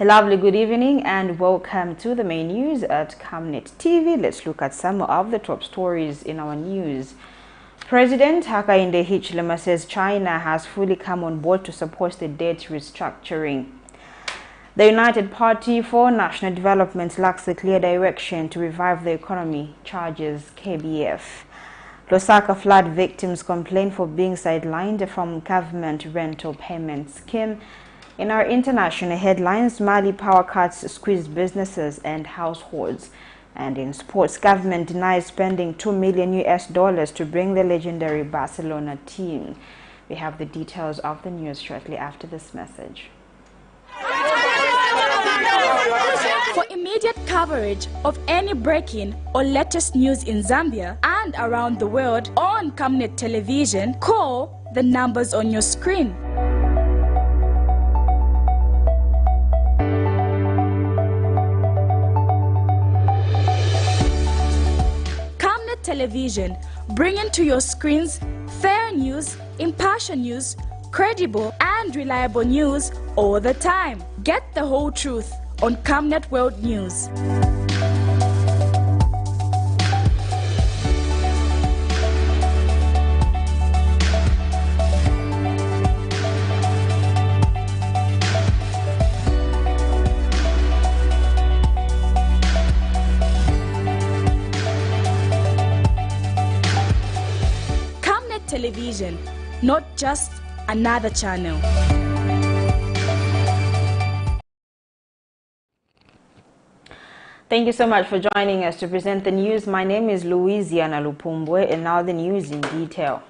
A lovely good evening and welcome to the main news at Camnet TV. Let's look at some of the top stories in our news. President Hakainde Hichilema says China has fully come on board to support the debt restructuring. The United Party for National Development lacks a clear direction to revive the economy, charges KBF. LUSAKA flood victims complain for being sidelined from government rental payment scheme. In our international headlines, Mali power cuts squeeze businesses and households. And in sports, government denies spending $2 million to bring the legendary Barcelona team. We have the details of the news shortly after this message. For immediate coverage of any breaking or latest news in Zambia and around the world on Camnet television, call the numbers on your screen. Camnet television, bringing to your screens fair news, impartial news, credible and reliable news all the time. Get the whole truth on Camnet World News. Camnet Television, not just another channel. Thank you so much for joining us to present the news. My name is Louisiana Lupumbwe, and now the news in detail.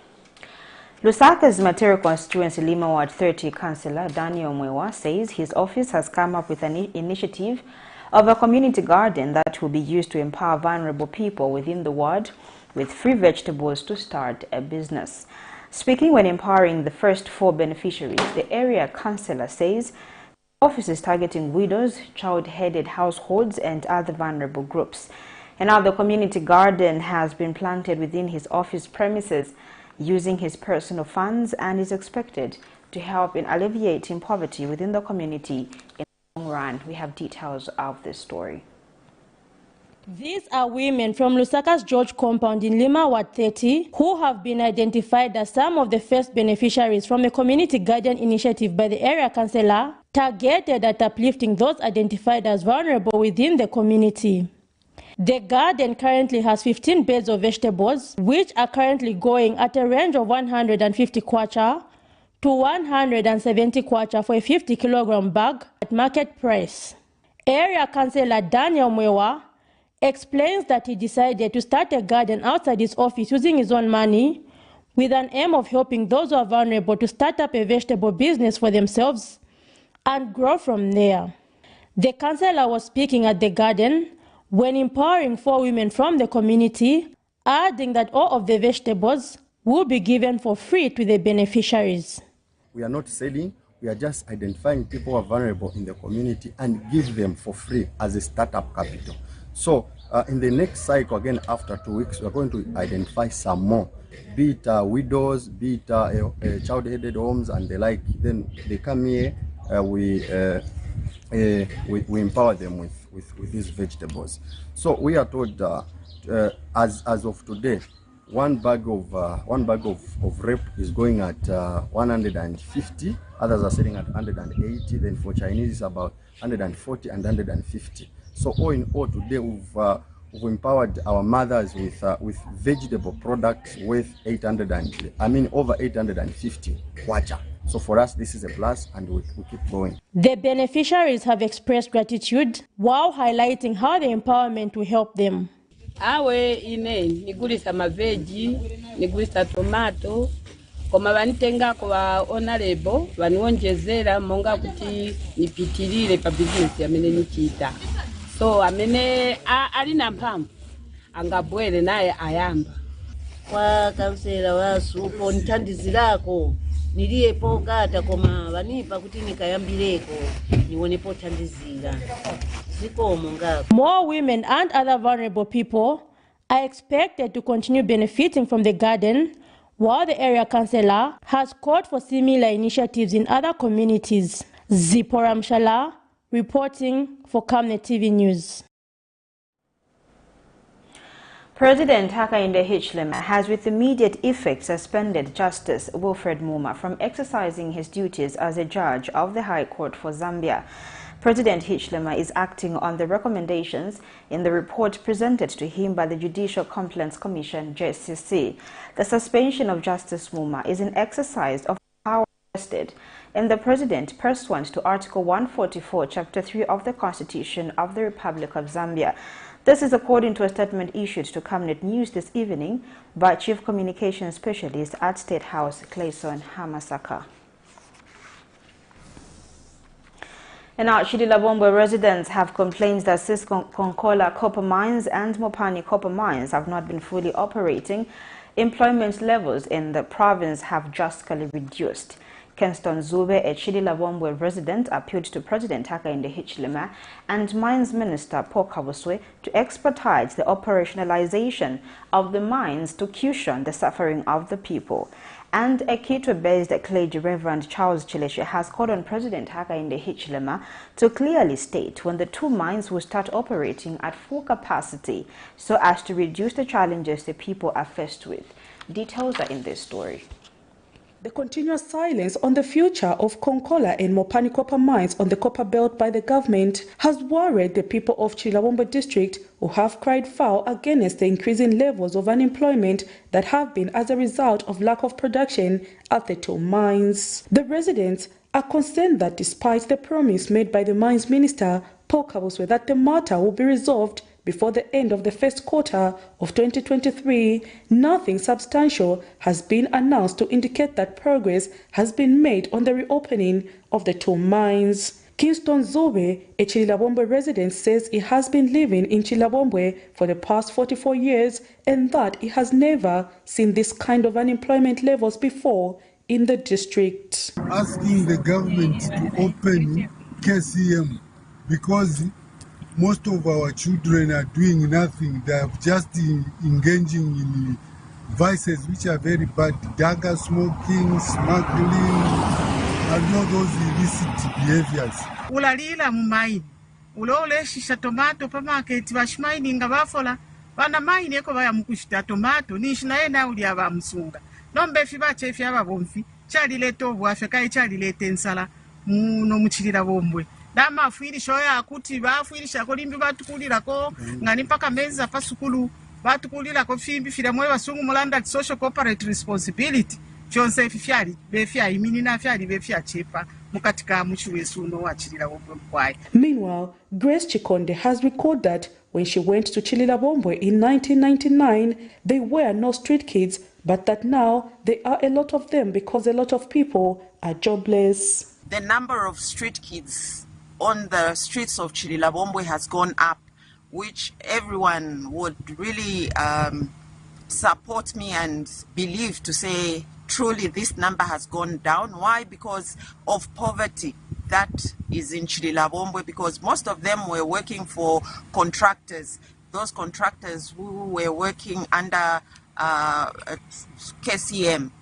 Lusaka's Material Constituency Lima Ward 30 Councillor Daniel Mwewa says his office has come up with an initiative of a community garden that will be used to empower vulnerable people within the ward with free vegetables to start a business. Speaking when empowering the first 4 beneficiaries, the area councillor says the office is targeting widows, child-headed households and other vulnerable groups. And now the community garden has been planted within his office premises using his personal funds and is expected to help in alleviating poverty within the community in the long run. We have details of this story. These are women from Lusaka's George compound in Lima Ward 30 who have been identified as some of the first beneficiaries from a community garden initiative by the area councillor targeted at uplifting those identified as vulnerable within the community. The garden currently has 15 beds of vegetables, which are currently going at a range of 150 kwacha to 170 kwacha for a 50-kilogram bag at market price. Area councillor Daniel Mwewa explains that he decided to start a garden outside his office using his own money with an aim of helping those who are vulnerable to start up a vegetable business for themselves and grow from there. The councillor was speaking at the garden when empowering 4 women from the community, adding that all of the vegetables will be given for free to the beneficiaries. We are not selling, we are just identifying people who are vulnerable in the community and give them for free as a startup capital. So in the next cycle, again after 2 weeks, we are going to identify some more, be it widows, be it child-headed homes and the like. Then they come here, we empower them with these vegetables. So we are told as of today, one bag of rape is going at 150. Others are selling at 180. Then for Chinese, it's about 140 and 150. So all in all, today we've empowered our mothers with vegetable products worth over 850 kwacha. So for us, this is a plus, and we keep going. The beneficiaries have expressed gratitude while highlighting how the empowerment will help them. Awe ine nigulisa maveji, nigulisa tomato, koma vanitenga kwa honorable vaniwonjezera monga kuti nipitilile pa business amene nichita. So amene alina mphamvu angabwere naye ayamba. Kwa kansela wasupo nthandizirako niliyepo kata koma vanipa kuti nikayambileko niwonepo thandizira. Zikomo ngako. More women and other vulnerable people are expected to continue benefiting from the garden, while the area councillor has called for similar initiatives in other communities. Zipora Mshala, Reporting for Camnet TV News. President Hakainde Hichilema has with immediate effect suspended Justice Wilfred Muma from exercising his duties as a judge of the High Court for Zambia. President Hichilema is acting on the recommendations in the report presented to him by the Judicial Complaints Commission, JCC. The suspension of Justice Muma is an exercise of power vested in the President pursuant to Article 144, Chapter 3 of the Constitution of the Republic of Zambia. This is according to a statement issued to Camnet News this evening by Chief Communications Specialist at State House, Clayson Hamasaka. And now, Chililabombo residents have complained that Konkola copper mines and Mopani copper mines have not been fully operating. Employment levels in the province have drastically reduced. Kenston Zube, a Chililabombo resident, appealed to President Hakainde Hichilema and Mines Minister Paul Kabuswe to expedite the operationalization of the mines to cushion the suffering of the people. And a Kitwe-based clergy Reverend Charles Chileshe has called on President Hakainde Hichilema to clearly state when the two mines will start operating at full capacity so as to reduce the challenges the people are faced with. Details are in this story. The continuous silence on the future of Konkola and Mopani copper mines on the copper belt by the government has worried the people of Chilabombo district, who have cried foul against the increasing levels of unemployment that have been as a result of lack of production at the two mines. The residents are concerned that despite the promise made by the mines minister, Paul Kabuswe, that the matter will be resolved before the end of the first quarter of 2023, nothing substantial has been announced to indicate that progress has been made on the reopening of the two mines. Kingston Zobe, a Chilabombo resident, says he has been living in Chilabombo for the past 44 years and that he has never seen this kind of unemployment levels before in the district. Asking the government to open KCM because most of our children are doing nothing. They are just engaging in vices which are very bad. Dagger smoking, smuggling, and all those illicit behaviors. Ulalila mumaini. Ulole shisha tomato pa market bashmaini nga bafola. Bana maini eko baya mukushita tomato ni shinaenda uli aba msunga. Nombe fiba chefi aba bomfi. Chali leto bwafe kai chali lete nsala. Muno muchilira bombwe. Dama afuirisha oya akuti bafuirisha ko limbi batukulira ko ngani mpaka meza pasukulu batukulira ko fimbi fira mwe basungu mulanda social corporate responsibility chonse fifyali befya imini na fyali befya chepa mukatika muchiwesu no wachilira bombo kwaye. Meanwhile, Grace Chikonde has recalled that when she went to Chililabombo in 1999, there were no street kids, but that now there are a lot of them because a lot of people are jobless. The number of street kids on the streets of Chililabombo has gone up, which everyone would really support me and believe to say truly this number has gone down. Why? Because of poverty that is in Chililabombo, because most of them were working for contractors, those contractors who were working under KCM.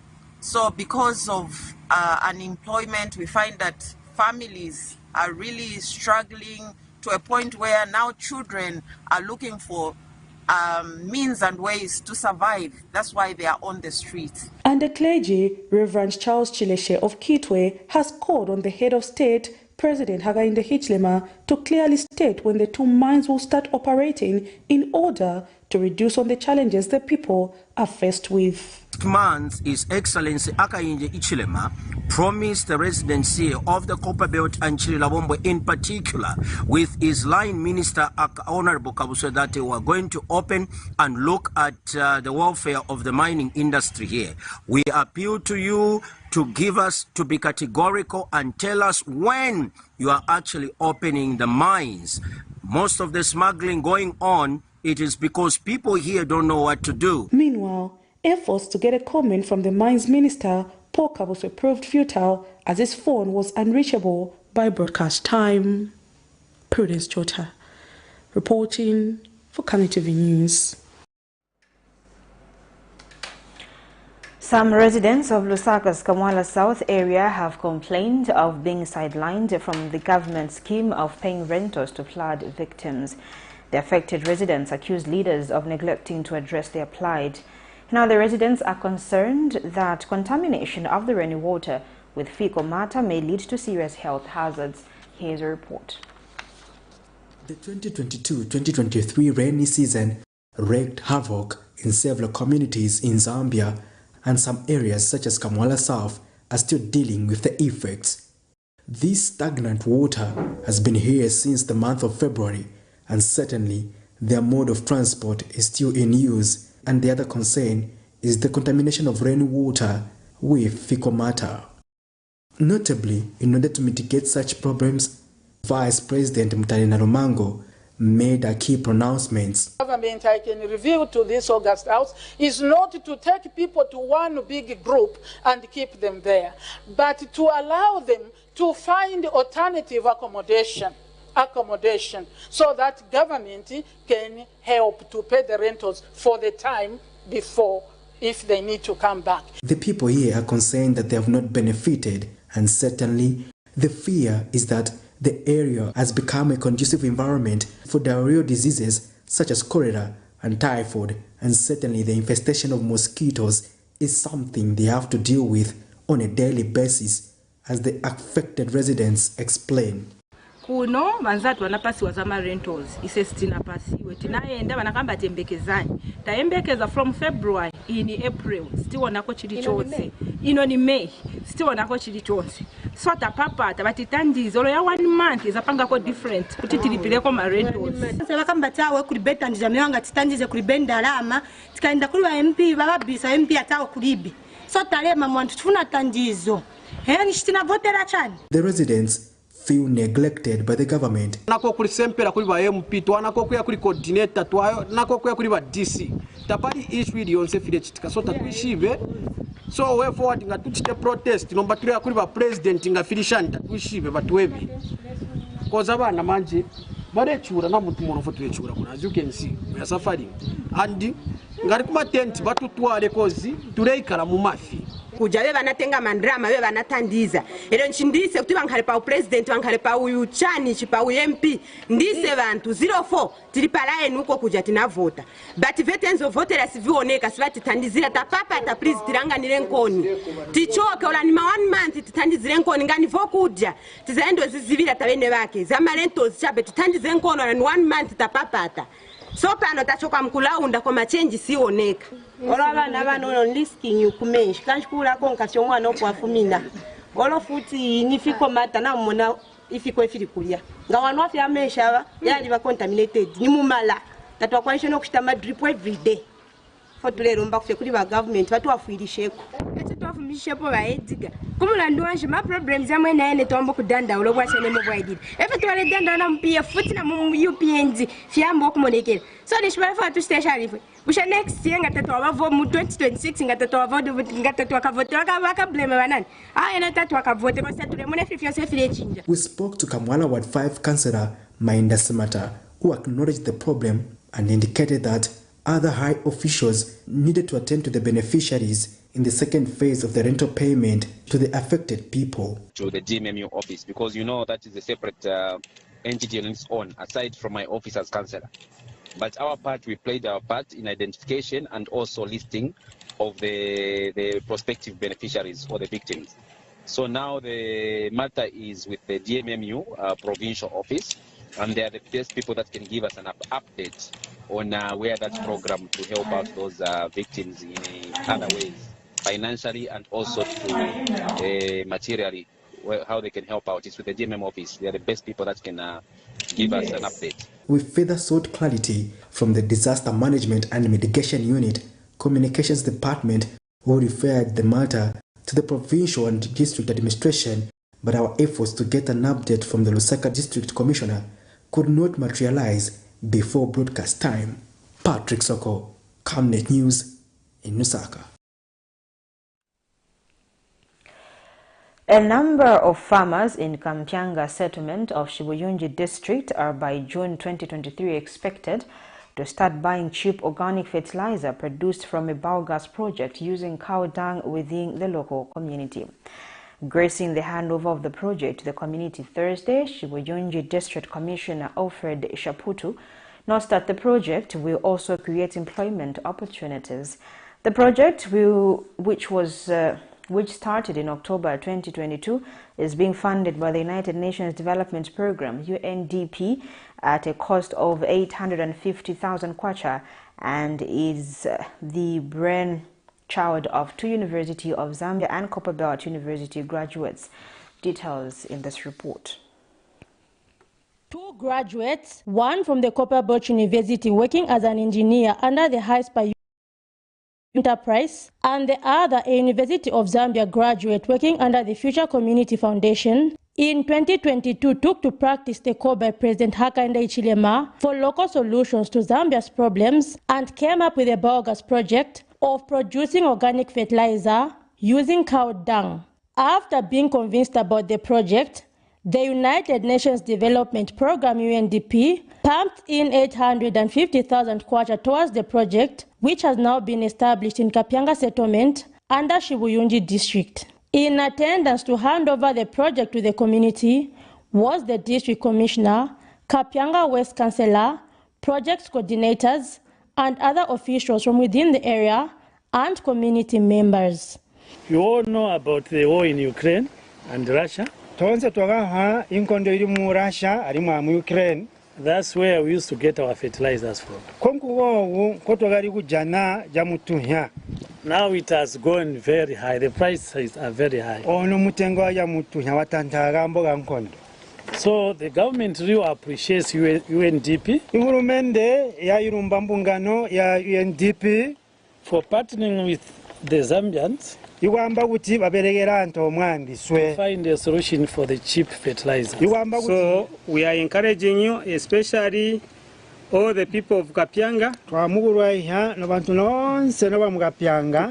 So because of unemployment, we find that families are really struggling to a point where now children are looking for means and ways to survive. That's why they are on the streets. And the clergy, Reverend Charles Chileshe of Kitwe, has called on the head of state, President Hakainde Hichilema, to clearly state when the two mines will start operating in order to reduce on the challenges the people are faced with. Months, His Excellency Hakainde Hichilema promised the residency of the Copper Belt and Chililabombo in particular with his line minister Honorable Kabuswe that they were going to open and look at the welfare of the mining industry here. We appeal to you to be categorical and tell us when you are actually opening the mines. Most of the smuggling going on, it is because people here don't know what to do. Meanwhile, efforts to get a comment from the mines minister, Paul Kabuswe, proved futile as his phone was unreachable by broadcast time. Prudence Chota, reporting for Camnet TV News. Some residents of Lusaka's Kamwala South area have complained of being sidelined from the government scheme of paying rentals to flood victims. The affected residents accuse leaders of neglecting to address their plight. Now the residents are concerned that contamination of the rainwater with fecal matter may lead to serious health hazards. Here's a report. The 2022-2023 rainy season wreaked havoc in several communities in Zambia, and some areas such as Kamwala South are still dealing with the effects. This stagnant water has been here since the month of February, and certainly their mode of transport is still in use, and the other concern is the contamination of rainwater with fecal matter. Notably, in order to mitigate such problems, Vice President Mtalina Lumango made a key pronouncements. Government, I can reveal to this August House, is not to take people to one big group and keep them there, but to allow them to find alternative accommodation so that government can help to pay the rentals for the time before if they need to come back. The people here are concerned that they have not benefited, and certainly the fear is that the area has become a conducive environment for diarrheal diseases such as cholera and typhoid, and certainly the infestation of mosquitoes is something they have to deal with on a daily basis, as the affected residents explain. Kuno manzatu wanapasiwa zama rentals isestina pasiwe tinaenda wanakamba tembekezani taembekeza from February in April still wanako chili chonse ino ni May still wanako chili chonse so tapapata batitandizo lo ya 1 month zapanga ko different kuti tilipileko ma rentals sasa bakamba tawe kuli beta ndijame wanga titandize kuli benda alama tikaenda kuli wa MP bababisa MP atawo kulibi so talema mwantu tufuna tandizo hani shitina votera chani. The residents feel neglected by the government. Nako kuli sempera kuli ba MP twanako kuya kuli coordinator twayo nako kuya kuli ba DC tapali issue ili yonse file chitika so tatuishive so way forward nga tuchite protest nomba tuli kuli ba president nga filishan tatuishive batuwebi koza abana manje barechura na mutu muno fotu echura kuna as you can see we are suffering and ngari kuma tent batutwale kozi tuleikala mu mafi kuja beba natenga mandrama beba natandiza ero nchindise kuti bankhale pa president bankhale pa uyu chani chipa uyu MP ndise bantu 04 tili palaye uko kuja tinavota but veterans of voters sivioneka sivati tandizira tapapa ta please tiranganire nkoni tichoke ola ni ma 1 month titandizire nkoni ngani vokuja tizaendo zizivira tabene bake zama rentals chabe titandizire nkoni ola ni 1 month tapapata so pano tachoka mkulaunda kwa machenji sioneka ola bana bano risking yukumenshi kanchikula konka syo mwana okwafuminda olo futi nifiko mata na mona ifiko efiri kulia nga wanu afya amesha yali ba contaminated ni mumala tatwa kwanisho no kushita drip every day fotulero mba kufye kuli ba government batu afuirisheko ete twafumishepo ba ediga kumulandi wanje ma problems amwe na ene tombo kudanda ulo bwachane mo bwaidira efe twale danda na mpia futi na mu UPND fiambo kumonekera so nishibala fa tu station ife busha next year ngatatwa bavo mu 2026 ngatatwa bavo ngatatwa kavote waka blame banani ena tatwa kavote kwa satule mone fifio sefile chinja. We spoke to Kamwala Ward 5 Councillor Mainda Samata, who acknowledged the problem and indicated that other high officials needed to attend to the beneficiaries in the second phase of the rental payment to the affected people. To the DMMU office, because you know that is a separate entity on its own, aside from my office as councillor. But our part, we played our part in identification and also listing of the prospective beneficiaries or the victims. So now the matter is with the DMMU provincial office, and they are the best people that can give us an update on where that program to help out those victims in other ways, financially and also to materially, how they can help out. It's with the DMM office. They are the best people that can give us an update. We further sought clarity from the Disaster Management and Mitigation Unit Communications Department, who referred the matter to the provincial and district administration, but our efforts to get an update from the Lusaka District Commissioner could not materialize before broadcast time. Patrick Soko, Camnet News in Lusaka. A number of farmers in Kamtyanga settlement of Shibuyunji district are by June 2023 expected to start buying cheap organic fertilizer produced from a biogas project using cow dung within the local community. Gracing the handover of the project to the community Thursday, Shibuyunji District Commissioner Alfred Shaputu notes that the project will also create employment opportunities. The project, which started in October 2022, is being funded by the United Nations Development Programme (UNDP) at a cost of 850,000 kwacha and is the brainchild of two University of Zambia and Copperbelt University graduates. Details in this report. Two graduates, one from the Copperbelt University working as an engineer under the HISPA enterprise, and the other a University of Zambia graduate working under the Future Community Foundation, in 2022 took to practice the call by President Hakainde Hichilema for local solutions to Zambia's problems and came up with a biogas project of producing organic fertilizer using cow dung. After being convinced about the project, the United Nations Development Programme UNDP pumped in 850,000 kwacha towards the project, which has now been established in Kapyanga settlement under Shibuyunji district. In attendance to hand over the project to the community was the district commissioner, Kapyanga West councillor, project coordinators, and other officials from within the area and community members. You all know about the war in Ukraine and Russia. That's where we used to get our fertilizers from. Now it has gone very high. The prices are very high. So the government really appreciates UNDP for partnering with the Zambians to find a solution for the cheap fertilizers. So we are encouraging you, especially all the people of Kapyanga, to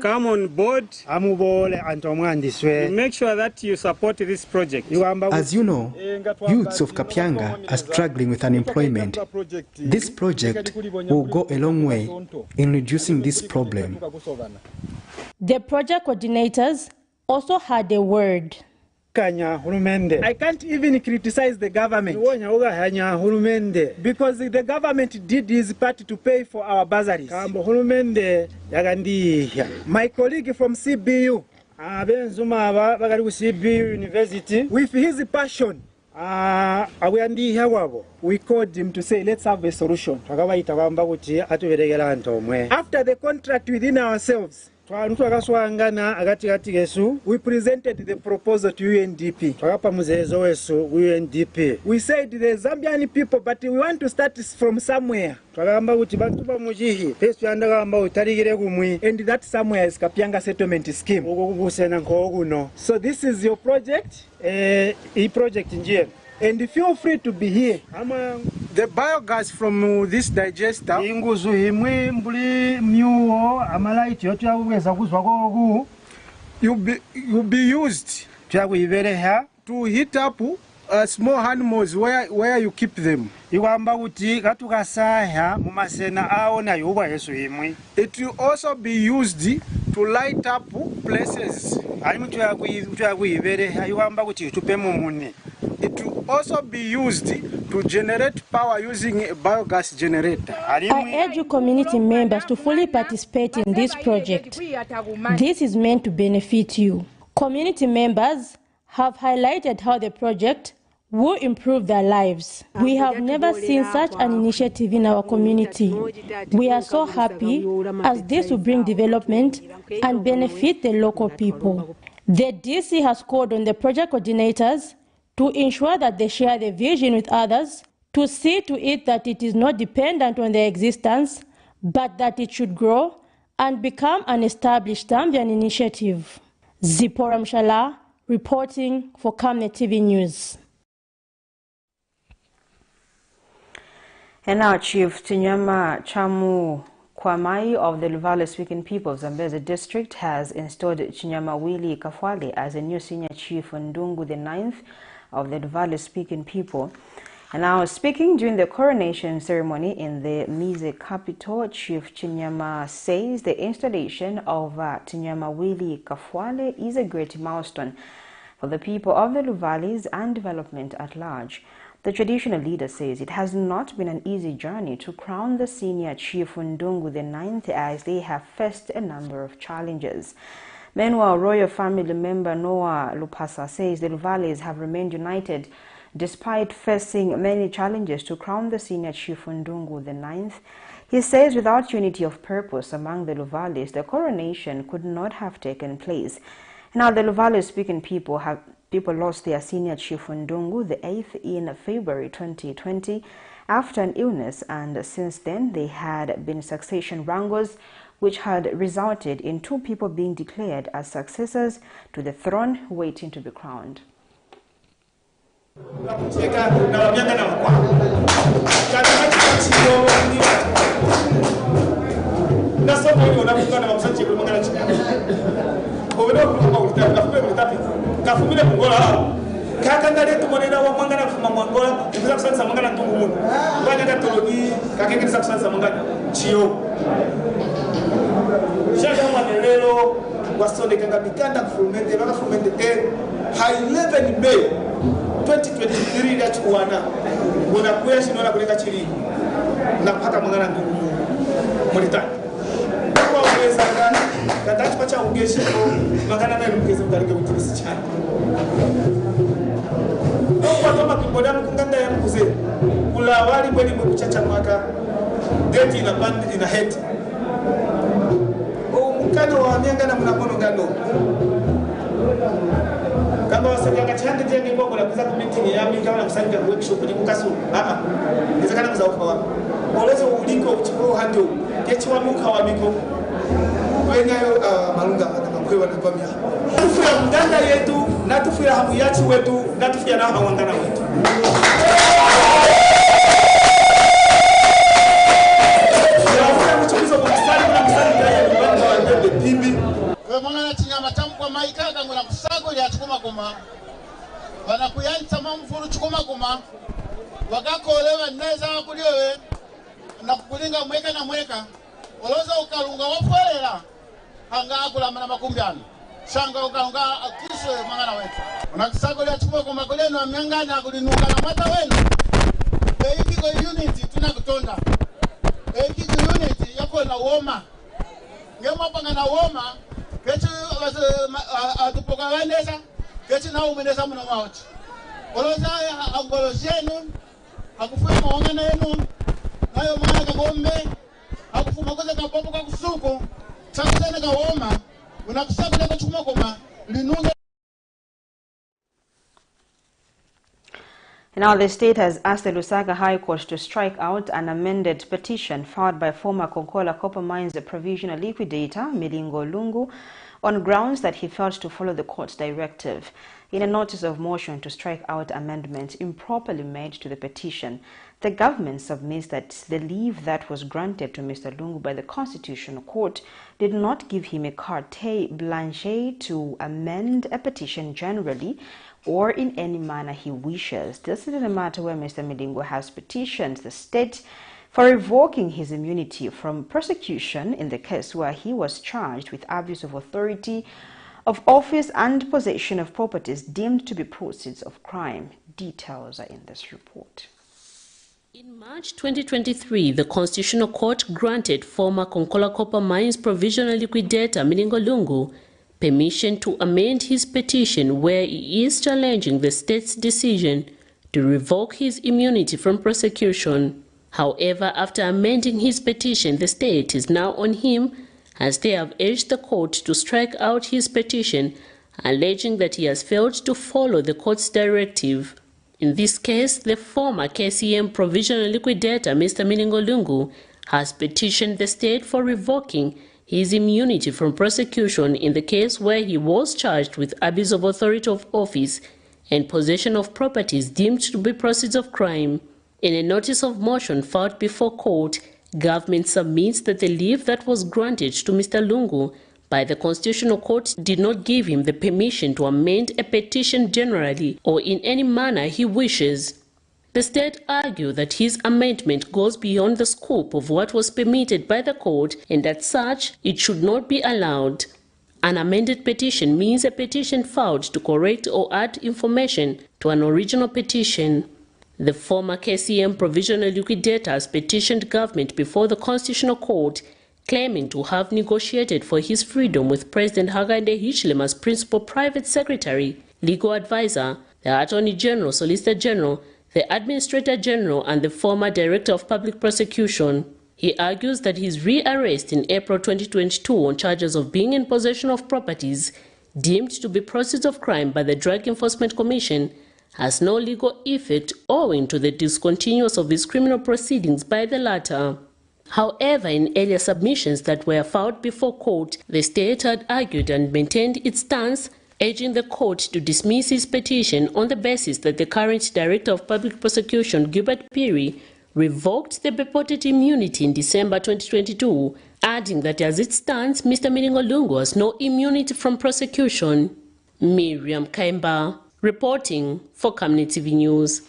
come on board to make sure that you support this project. As you know, youths of Kapyanga are struggling with unemployment. This project will go a long way in reducing this problem. The project coordinators also had a word. I can't even criticize the government because the government did his part to pay for our bursaries. My colleague from CBU, University, with his passion, we called him to say, let's have a solution. After the contract within ourselves, we presented the proposal to UNDP. We said the Zambian people, but we want to start from somewhere. And that somewhere is Kapyanga settlement scheme. So this is your project, and feel free to be here. The biogas from this digester will be used to heat up small animals where you keep them. It will also be used to light up places. It will also be used to generate power using a biogas generator. I urge you community members to fully participate in this project. This is meant to benefit you. Community members have highlighted how the project will improve their lives. We have never seen such an initiative in our community. We are so happy as this will bring development and benefit the local people. The DC has called on the project coordinators to ensure that they share the vision with others, to see to it that it is not dependent on their existence, but that it should grow and become an established Zambian initiative. Zipporah Mshala, reporting for Camnet TV News. And now Chief Tinyama Chamu Kwamai of the Luvale-speaking people of Zambezi district has installed Chinyama Willie Kafwale as a new senior chief on Ndungu the 9th of the Luvale-speaking people. And now, speaking during the coronation ceremony in the Mize capital, Chief Chinyama says the installation of Chinyama Willie Kafwale is a great milestone for the people of the Luvalis and development at large. The traditional leader says it has not been an easy journey to crown the senior Chief Ndungu the 9th, as they have faced a number of challenges. Meanwhile, royal family member Noah Lupasa says the Luvalis have remained united despite facing many challenges to crown the senior Chief Ndungu the 9th. He says without unity of purpose among the Luvalis, the coronation could not have taken place. Now, the Luvalis-speaking people lost their senior Chief Ndungu the 8th in February 2020 after an illness, and since then there had been succession wrangles which had resulted in 2 people being declared as successors to the throne waiting to be crowned. High 11 May 2023 that wana kuya shinona kuleka chiri na pata mangana ndugu mulitani kwa uweza kadati pacha ungeshi mangana na lukeze mkarike utilisi chani kwa kama kiboda mkunganda ya mkuze kula wali mbweni mkuchacha mwaka date ina band ina head mkano wa mianga na mnakono ngano kama wasabia kachande jenge mbongo na kuza kumeeting ya mimi kama nakusanya workshop ni mukasu nizakana kuza ukawa olezo uliko uchiko hando kechiwa muka wa miko wenyayo malunga atakakwewa na kwamia tufuya mganda yetu na tufuya hamu yachi wetu na tufuya na hawangana wetu maikaka ngona kusago ya chukuma kuma wanakuyantsa mamfuru chukuma kuma wakakolewa neza kuliwe na kukulinga mweka na mweka oloza ukalunga wafuelela hanga akula mana makumbiano shanga ukalunga akiswe mangana wetu unakusago ya chukuma kuma kuleno amyangana kulinuka na mata wenu eikiko unity tunakutonda eikiko unity yako na woma ngema panga na woma kechi atupoka wanesa kechi na umenesa mna mauti oloza angolo zenu akufuma mawangana yenu nayo mwana kagombe akufuma koze kapopo kakusuku chakuzene kawoma unakusakule kachukuma koma linunge. Now, the state has asked the Lusaka High Court to strike out an amended petition filed by former Konkola Copper Mines provisional liquidator Milingo Lungu on grounds that he failed to follow the court's directive. In a notice of motion to strike out amendments improperly made to the petition, the government submits that the leave that was granted to Mr. Lungu by the Constitutional Court did not give him a carte blanche to amend a petition generally or in any manner he wishes. This is a matter where Mr. Milingo has petitioned the state for revoking his immunity from prosecution in the case where he was charged with abuse of authority of office and possession of properties deemed to be proceeds of crime. Details are in this report. In March 2023, the Constitutional Court granted former Konkola Copper Mines provisional liquidator Milingo Lungu permission to amend his petition where he is challenging the state's decision to revoke his immunity from prosecution. However, after amending his petition, the state is now on him as they have urged the court to strike out his petition, alleging that he has failed to follow the court's directive. In this case, the former KCM provisional liquidator, Mr. Milingo Lungu, has petitioned the state for revoking his immunity from prosecution in the case where he was charged with abuse of authority of office and possession of properties deemed to be proceeds of crime. In a notice of motion filed before court, government submits that the leave that was granted to Mr. Lungu by the Constitutional Court did not give him the permission to amend a petition generally or in any manner he wishes. The state argued that his amendment goes beyond the scope of what was permitted by the court and as such, it should not be allowed. An amended petition means a petition filed to correct or add information to an original petition. The former KCM provisional liquidators petitioned government before the Constitutional Court, claiming to have negotiated for his freedom with President Hakainde Hichilema's principal private secretary, legal advisor, the Attorney General, Solicitor General, the Administrator General, and the former Director of Public Prosecution. He argues that his re-arrest in April 2022 on charges of being in possession of properties deemed to be proceeds of crime by the Drug Enforcement Commission has no legal effect owing to the discontinuance of his criminal proceedings by the latter. However, in earlier submissions that were filed before court, the state had argued and maintained its stance, urging the court to dismiss his petition on the basis that the current Director of Public Prosecution, Gilbert Piri, revoked the purported immunity in December 2022, adding that as it stands, Mr. Miningo Lungu has no immunity from prosecution. Miriam Kaimba, reporting for Camnet TV News.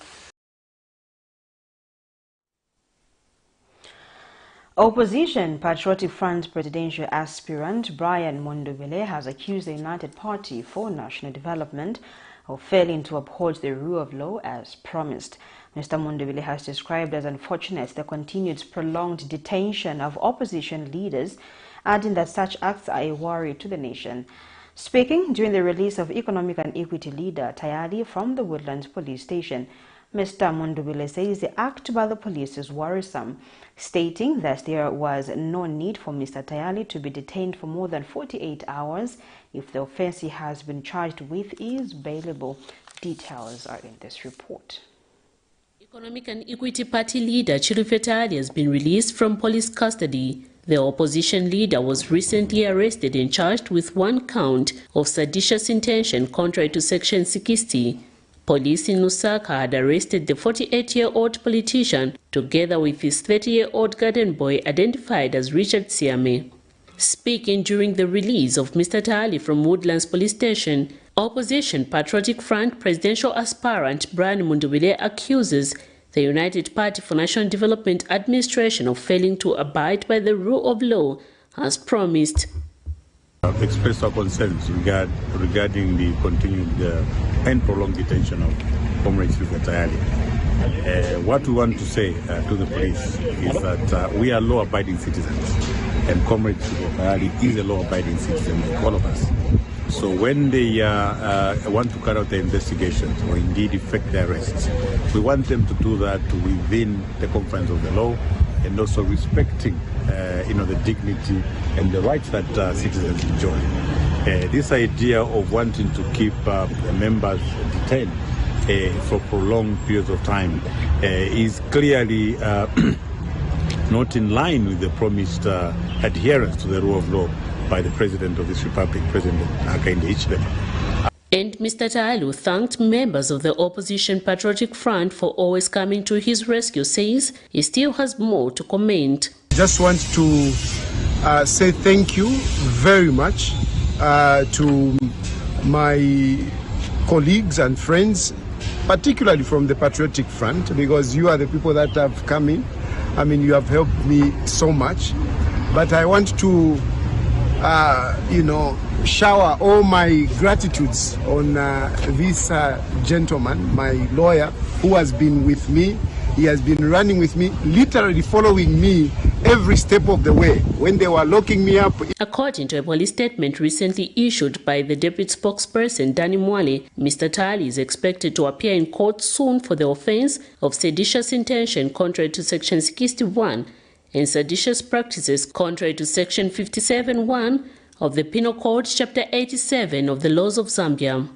Opposition Patriotic Front presidential aspirant Brian Mondobele has accused the United Party for National Development of failing to uphold the rule of law as promised. Mr. Mondobele has described as unfortunate the continued prolonged detention of opposition leaders, adding that such acts are a worry to the nation. Speaking during the release of Economic and Equity leader Tayali from the Woodlands police station, Mr. Mondobele says the act by the police is worrisome, stating that there was no need for Mr. Tayali to be detained for more than 48 hours if the offense he has been charged with is bailable. Details are in this report. Economic and Equity Party leader Chilufe Tayali has been released from police custody. The opposition leader was recently arrested and charged with one count of seditious intention contrary to Section 60. Police in LUSAKA had arrested the 48-year-old politician together with his 30-year-old garden boy identified as Richard Siame. Speaking during the release of Mr. Tayali from Woodlands Police Station, Opposition Patriotic Front presidential aspirant Brian Mondobele accuses the United Party for National Development administration of failing to abide by the rule of law as promised. Express our concerns regarding the continued and prolonged detention of Comrade Chilufe Tayali. What we want to say to the police is that we are law-abiding citizens, and Comrade Chilufe Tayali is a law-abiding citizen like all of us. So when they want to carry out their investigations or indeed effect their arrests, we want them to do that within the confines of the law and also respecting the dignity and the rights that citizens enjoy. This idea of wanting to keep members detained for prolonged periods of time is clearly not in line with the promised adherence to the rule of law by the President of this Republic, President Hakainde Hichilema. And Mr. Tayali thanked members of the Opposition Patriotic Front for always coming to his rescue, says he still has more to comment. Just want to say thank you very much to my colleagues and friends, particularly from the Patriotic Front, because you are the people that have come in. I mean, you have helped me so much. But I want to, shower all my gratitudes on this gentleman, my lawyer, who has been with me. He has been running with me, literally following me every step of the way when they were locking me up. According to a police statement recently issued by the deputy spokesperson Danny Mwale, Mr. Tayali is expected to appear in court soon for the offense of seditious intention contrary to Section 61 and seditious practices contrary to Section 57(1) of the Penal Code, Chapter 87 of the Laws of Zambia.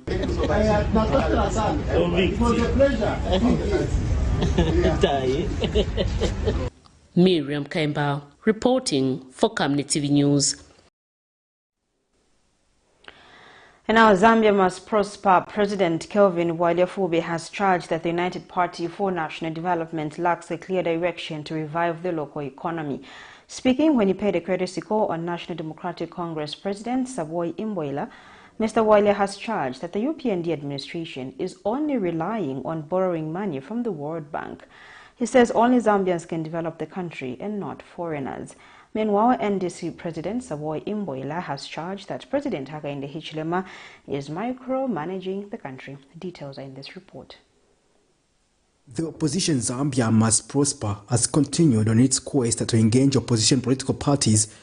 Miriam Kaimba, reporting for Camnet TV News. And now Zambia must prosper. President Kelvin Waliafube has charged that the United Party for National Development lacks a clear direction to revive the local economy. Speaking when he paid a courtesy call on National Democratic Congress President Savoy Imboila, Mr. Wiley has charged that the UPND administration is only relying on borrowing money from the World Bank. He says only Zambians can develop the country and not foreigners. Meanwhile, NDC President Savoy Imboila has charged that President Hakainde Hichilema is micromanaging the country. Details are in this report. The opposition Zambia Must Prosper has continued on its quest to engage opposition political parties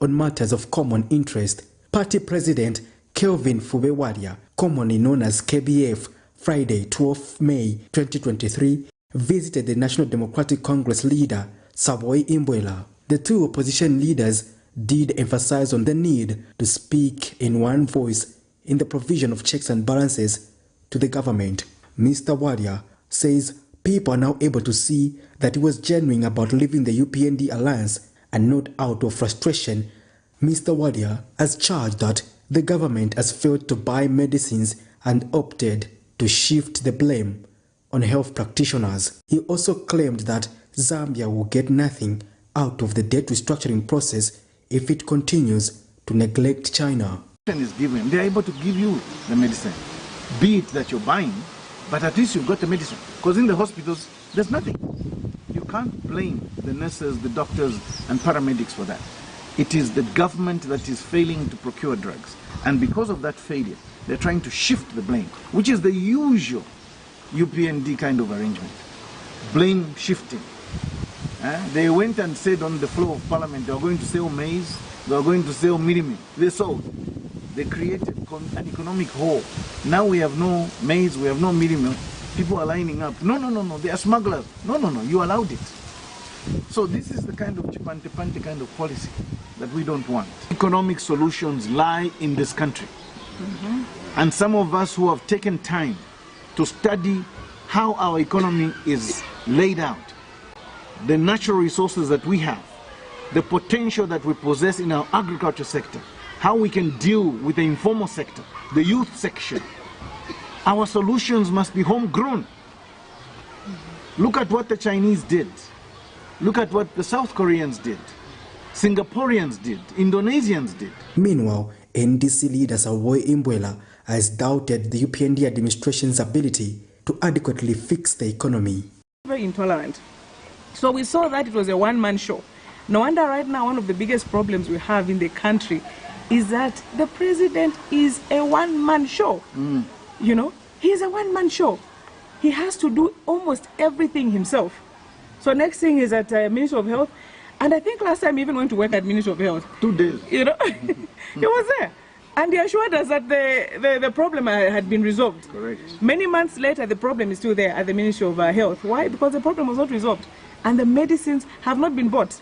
on matters of common interest. Party President Kelvin Fubewadia, commonly known as KBF, Friday 12 May 2023, visited the National Democratic Congress leader Savoy Imboila. The two opposition leaders did emphasize on the need to speak in one voice in the provision of checks and balances to the government. Mr. Wadia says people are now able to see that he was genuine about leaving the UPND alliance and not out of frustration. Mr. Wadia has charged that the government has failed to buy medicines and opted to shift the blame on health practitioners. He also claimed that Zambia will get nothing out of the debt restructuring process if it continues to neglect China. Is given, they're able to give you the medicine, be it that you're buying, but at least you've got the medicine. Because in the hospitals, there's nothing. You can't blame the nurses, the doctors, and paramedics for that. It is the government that is failing to procure drugs. And because of that failure, they're trying to shift the blame, which is the usual UPND kind of arrangement. Blame shifting. They went and said on the floor of parliament they are going to sell maize, they are going to sell millet. They sold. They created an economic hole. Now we have no maize, we have no millet. People are lining up. No, they are smugglers. No, you allowed it. So this is the kind of chipante-pante kind of policy that we don't want. Economic solutions lie in this country. And some of us who have taken time to study how our economy is laid out, the natural resources that we have, the potential that we possess in our agriculture sector, how we can deal with the informal sector, the youth section. Our solutions must be homegrown. Look at what the Chinese did. Look at what the South Koreans did. Singaporeans did. Indonesians did. Meanwhile, NDC leader Savoy Imboila has doubted the UPND administration's ability to adequately fix the economy. Very intolerant. So we saw that it was a one-man show. No wonder right now one of the biggest problems we have in the country is that the president is a one-man show. You know, he's a one-man show. He has to do almost everything himself. So next thing is at Ministry of Health, and I think last time he even went to work at Ministry of Health. 2 days. You know, he was there. And he assured us that the problem had been resolved. Correct. Many months later, the problem is still there at the Ministry of Health. Why? Because the problem was not resolved. And the medicines have not been bought.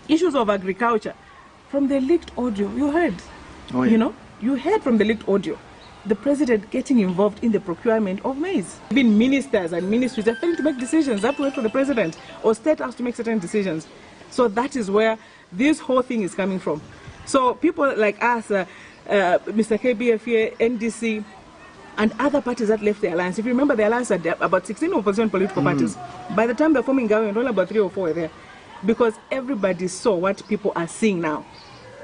Issues of agriculture. From the leaked audio, you heard. Oh, yeah. You know, you heard from the leaked audio. The president getting involved in the procurement of maize. Even ministers and ministries are failing to make decisions. They have to wait for the president or state has to make certain decisions. So that is where this whole thing is coming from. So people like us, Mr. KBF here, NDC, and other parties that left the alliance. If you remember, the alliance had about 16 opposition political parties. By the time they're forming government, only about 3 or 4 were there. Because everybody saw what people are seeing now.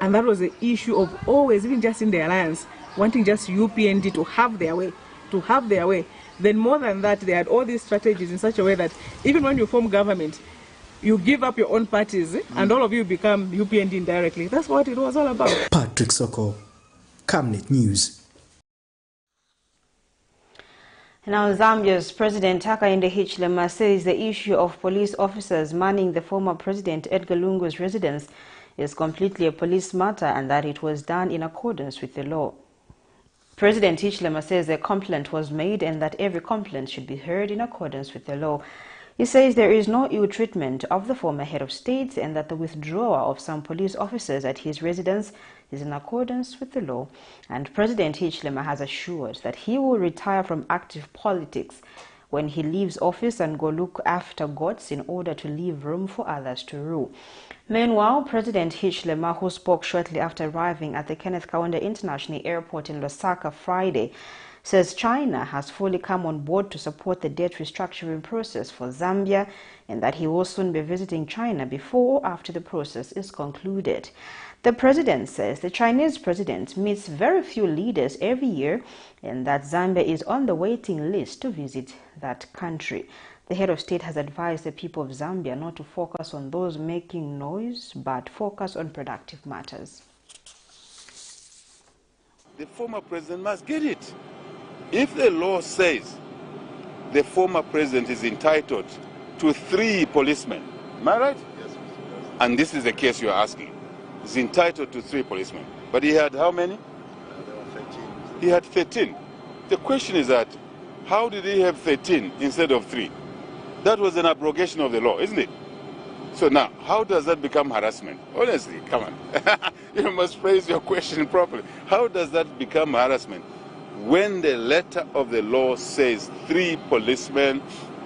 And that was the issue of always, even just in the alliance, wanting just UPND to have their way, Then more than that, they had all these strategies in such a way that even when you form government, you give up your own parties and all of you become UPND indirectly. That's what it was all about. Patrick Soko, Camnet News. Now, Zambia's President Hakainde Hichilema says the issue of police officers manning the former President Edgar Lungu's residence is completely a police matter and that it was done in accordance with the law. President Hichilema says a complaint was made and that every complaint should be heard in accordance with the law. He says there is no ill treatment of the former head of state and that the withdrawal of some police officers at his residence is in accordance with the law. And President Hichilema has assured that he will retire from active politics when he leaves office and go look after goats in order to leave room for others to rule. Meanwhile, President Hichilema, who spoke shortly after arriving at the Kenneth Kaunda International Airport in Lusaka Friday, says China has fully come on board to support the debt restructuring process for Zambia and that he will soon be visiting China before or after the process is concluded. The president says the Chinese president meets very few leaders every year and that Zambia is on the waiting list to visit that country. The head of state has advised the people of Zambia not to focus on those making noise, but focus on productive matters. The former president must get it. If the law says the former president is entitled to 3 policemen, am I right? Yes. And this is the case you are asking. He's entitled to 3 policemen. But he had how many? There were 13. He had 13. The question is that, how did he have 13 instead of 3? That was an abrogation of the law, isn't it? So now, how does that become harassment? Honestly, come on. You must phrase your question properly. How does that become harassment? When the letter of the law says 3 policemen,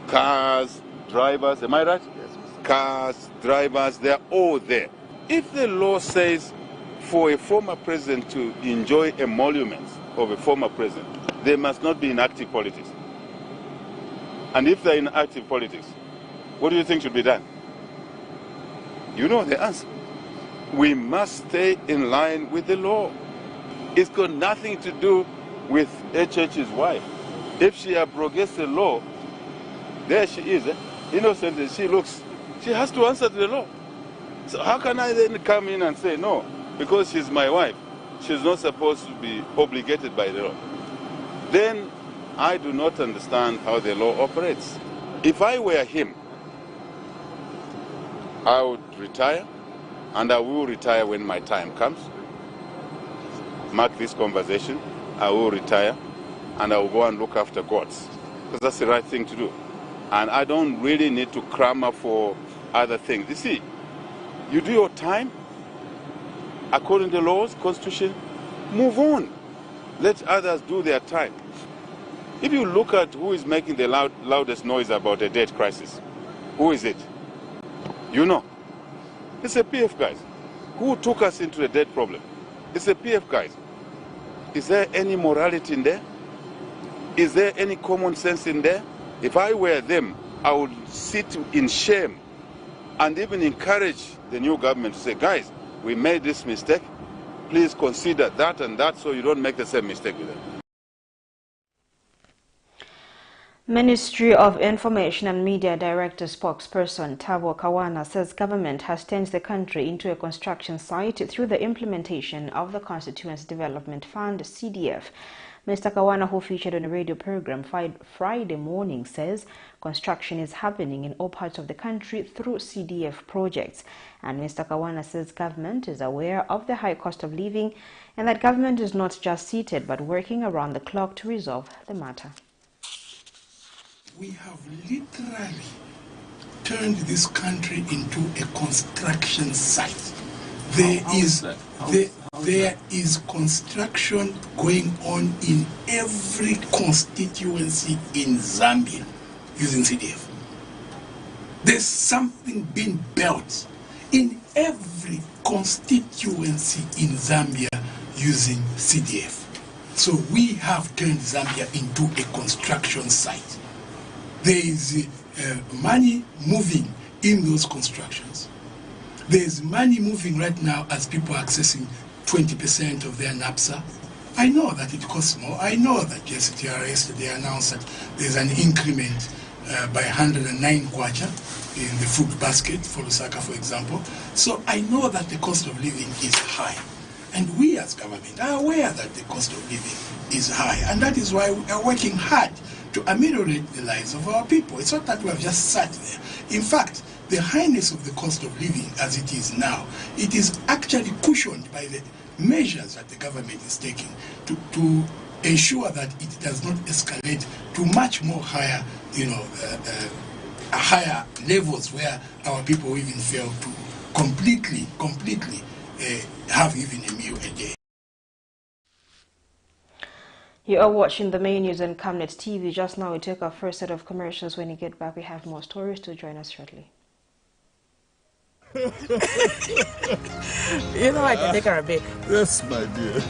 cars, drivers, am I right? Yes, cars, drivers, they're all there. If the law says for a former president to enjoy emoluments of a former president, they must not be in active politics. And if they're in active politics, what do you think should be done? You know the answer. We must stay in line with the law. It's got nothing to do with HH's wife. If she abrogates the law, there she is, innocent as she looks. She has to answer to the law. So how can I then come in and say, no, because she's my wife, she's not supposed to be obligated by the law? Then I do not understand how the law operates. If I were him, I would retire, and I will retire when my time comes. Mark this conversation. I will retire, and I will go and look after gods, because that's the right thing to do. And I don't really need to clamor for other things. You see, you do your time, according to the laws, constitution, move on. Let others do their time. If you look at who is making the loudest noise about the debt crisis, who is it? You know. It's the PF guys. Who took us into the debt problem? It's the PF guys. Is there any morality in there? Is there any common sense in there? If I were them, I would sit in shame and even encourage the new government to say, guys, we made this mistake. Please consider that and that so you don't make the same mistake with them. Ministry of Information and Media Director spokesperson Thabo Kawana says government has turned the country into a construction site through the implementation of the Constituency Development Fund, CDF. Mr. Kawana, who featured on a radio program Friday morning, says construction is happening in all parts of the country through CDF projects. And Mr. Kawana says government is aware of the high cost of living and that government is not just seated but working around the clock to resolve the matter. We have literally turned this country into a construction site. There is construction going on in every constituency in Zambia using CDF. There's something being built in every constituency in Zambia using CDF. So we have turned Zambia into a construction site. There is money moving in those constructions. There is money moving right now as people are accessing 20% of their NAPSA. I know that it costs more. I know that JCTR yesterday announced that there's an increment by 109 kwacha in the food basket for LUSAKA, for example. So I know that the cost of living is high. And we as government are aware that the cost of living is high. And that is why we are working hard to ameliorate the lives of our people. It's not that we have just sat there. In fact, the highness of the cost of living as it is now, it is actually cushioned by the measures that the government is taking to ensure that it does not escalate to much more higher, higher levels where our people even fail to completely have even a meal a day. You are watching the main news on Camnet TV. Just now we take our first set of commercials. When you get back, we have more stories to join us shortly. You know I can take her a bit. Yes, my dear.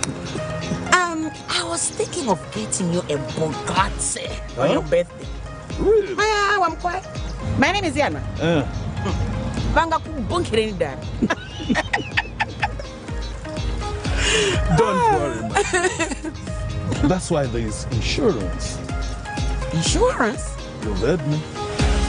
I was thinking of getting you a Bugatti on your birthday. Really? I'm quiet. My name is Yana. Don't worry, man. That's why there is insurance. Insurance? You heard me.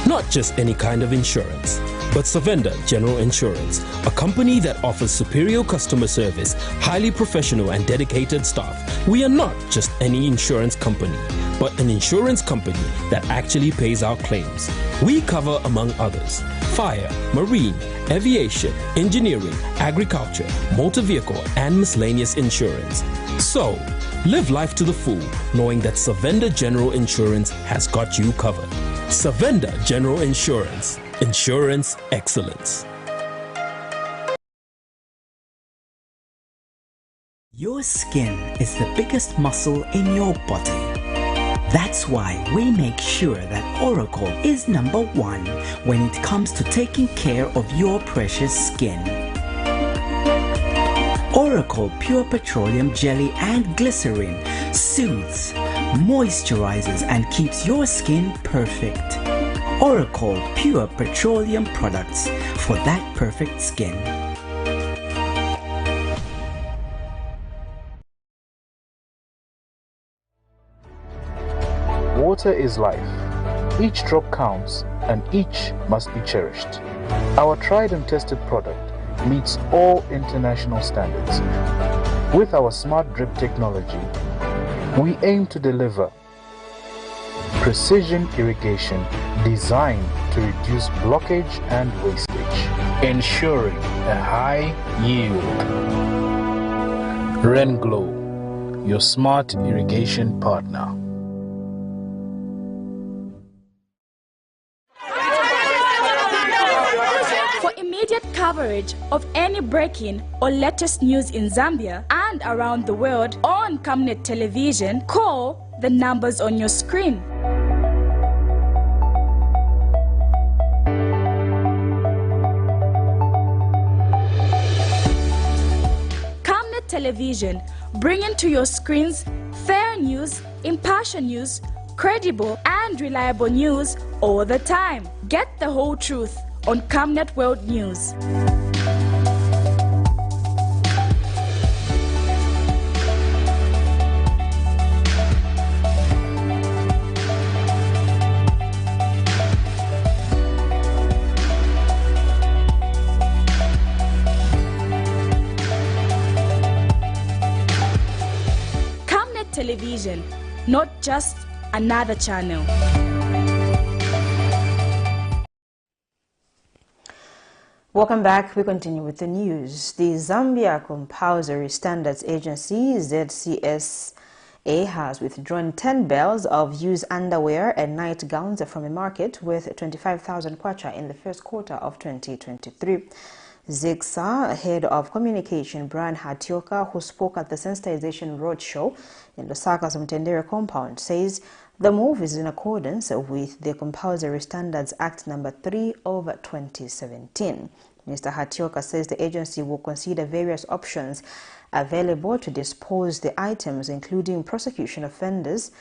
Not just any kind of insurance, but Savenda General Insurance, a company that offers superior customer service, highly professional and dedicated staff. We are not just any insurance company, but an insurance company that actually pays our claims. We cover, among others, fire, marine, aviation, engineering, agriculture, motor vehicle, and miscellaneous insurance. So, live life to the full, knowing that Savenda General Insurance has got you covered. Savenda General Insurance. Insurance excellence. Your skin is the biggest muscle in your body. That's why we make sure that Oracle is #1 when it comes to taking care of your precious skin. Oracle Pure Petroleum Jelly and Glycerin soothes, moisturizes, and keeps your skin perfect. Oracle Pure Petroleum products for that perfect skin. Water is life. Each drop counts and each must be cherished. Our tried and tested product meets all international standards. With our smart drip technology, we aim to deliver precision irrigation designed to reduce blockage and wastage, ensuring a high yield. Renglow, your smart irrigation partner. For immediate coverage of any breaking or latest news in Zambia and around the world on Camnet television, call the numbers on your screen. Camnet television, bringing to your screens fair news, impartial news, credible and reliable news all the time. Get the whole truth on Camnet World News. Camnet Television, not just another channel. Welcome back. We continue with the news. The Zambia Compulsory Standards Agency, ZCSA, has withdrawn 10 bales of used underwear and nightgowns from a market worth 25,000 kwacha in the first quarter of 2023. ZCSA head of communication Brian Hatioka, who spoke at the sensitization roadshow in Lusaka's Mtendere compound, says the move is in accordance with the Compulsory Standards Act No. 3/2017. Mr. Hatioka says the agency will consider various options available to dispose the items, including prosecuting offenders